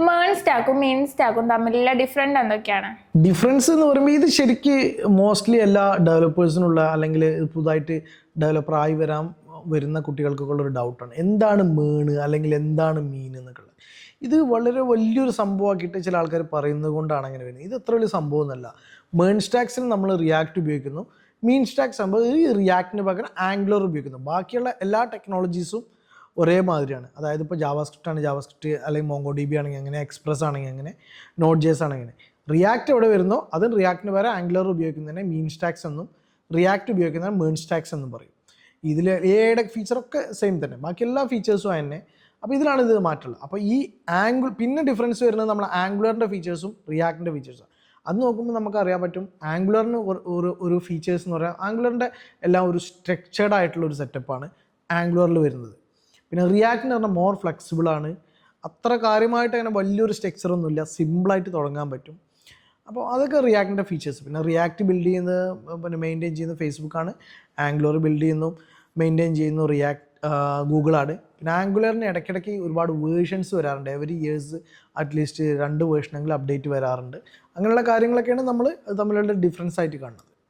മേൺ സ്റ്റാക്കും main സ്റ്റാക്കും തമ്മിലുള്ള different എന്തൊക്കെയാണ്? Difference എന്ന് പറയുമ്പോൾ ഇത് ശരിക്ക് മോസ്റ്റ്ലി എല്ലാ ഡെവലപ്പേഴ്സിനുള്ള അല്ലെങ്കിൽ പുതുതായിട്ട് ഡെവലപ്പറായി വരുന്ന കുട്ടികൾക്കൊക്കെ ഉള്ളൊരു ഡൗട്ടാണ്, എന്താണ് മേണ് അല്ലെങ്കിൽ എന്താണ് മീൻ എന്നൊക്കെ ഉള്ളത്. ഇത് വളരെ വലിയൊരു സംഭവമാക്കിയിട്ട് ചില ആൾക്കാർ പറയുന്നത് കൊണ്ടാണ് അങ്ങനെ വരുന്നത്. ഇത് അത്ര വലിയ സംഭവമൊന്നുമല്ല. മേൺ സ്റ്റാക്സിന് നമ്മൾ റിയാക്ട് ഉപയോഗിക്കുന്നു, മീൻ സ്റ്റാക്സ് ആകുമ്പോൾ ഈ റിയാക്ടിന് പകരം ആംഗുലർ ഉപയോഗിക്കുന്നു. ബാക്കിയുള്ള എല്ലാ ടെക്നോളജീസും ഒരേമാതിരിയാണ്. അതായത് ഇപ്പോൾ ജാവാസ്ക്രിപ്റ്റ് ആണ് ജാവാസ്ക്രിപ്റ്റ്, അല്ലെങ്കിൽ മോങ്കോ ഡി ബി ആണെങ്കിൽ അങ്ങനെ, എക്സ്പ്രസ് ആണെങ്കിൽ അങ്ങനെ, നോട്ട് ജേസ് ആണെങ്കിൽ അങ്ങനെ. റിയാക്ട് എവിടെ വരുന്നോ അത് റിയാക്ടിന് പകരം ആംഗുലർ ഉപയോഗിക്കുന്നതിനെ മീൻ സ്റ്റാക്സ് എന്നും റിയാക്ട് ഉപയോഗിക്കുന്നതിന് മേൺ സ്റ്റാക്സ് എന്നും പറയും. ഇതിൽ എയുടെ ഫീച്ചറൊക്കെ സെയിം തന്നെ, ബാക്കി എല്ലാ ഫീച്ചേഴ്സും തന്നെ. അപ്പോൾ ഇതിലാണ് ഇത് മാറ്റുള്ളത്. അപ്പോൾ ഈ പിന്നെ ഡിഫറൻസ് വരുന്നത് നമ്മൾ ആംഗുലറിൻ്റെ ഫീച്ചേഴ്സും റിയാക്ടിൻ്റെ ഫീച്ചേഴ്സും. അത് നോക്കുമ്പോൾ നമുക്ക് അറിയാൻ പറ്റും, ആംഗുലറിന് ഒരു ഫീച്ചേഴ്സ് എന്ന് പറയാം, ആംഗുലറിൻ്റെ എല്ലാം ഒരു സ്ട്രക്ചേർഡ് ആയിട്ടുള്ള ഒരു സെറ്റപ്പാണ് ആംഗുലറിൽ വരുന്നത്. പിന്നെ റിയാക്ടിന് പറഞ്ഞാൽ മോർ ഫ്ലെക്സിബിളാണ്, അത്ര കാര്യമായിട്ട് അങ്ങനെ വലിയൊരു സ്ട്രക്ചറൊന്നുമില്ല, സിമ്പിളായിട്ട് തുടങ്ങാൻ പറ്റും. അപ്പോൾ അതൊക്കെ റിയാക്ടിൻ്റെ ഫീച്ചേഴ്സ്. പിന്നെ റിയാക്ട് ബിൽഡ് ചെയ്യുന്നത് പിന്നെ മെയിൻറ്റെയിൻ ചെയ്യുന്നത് ഫേസ്ബുക്കാണ്, ആംഗുലർ ബിൽഡ് ചെയ്യുന്നു മെയിൻറ്റെയിൻ ചെയ്യുന്നു ഗൂഗിളാണ്. പിന്നെ ആംഗുലറിന് ഇടയ്ക്കിടയ്ക്ക് ഒരുപാട് വേർഷൻസ് വരാറുണ്ട്, എവറി ഇയേഴ്സ് അറ്റ്ലീസ്റ്റ് 2 വേർഷനെങ്കിലും അപ്ഡേറ്റ് വരാറുണ്ട്. അങ്ങനെയുള്ള കാര്യങ്ങളൊക്കെയാണ് നമ്മൾ തമ്മിലുള്ള ഡിഫറൻസ് ആയിട്ട് കാണുന്നത്.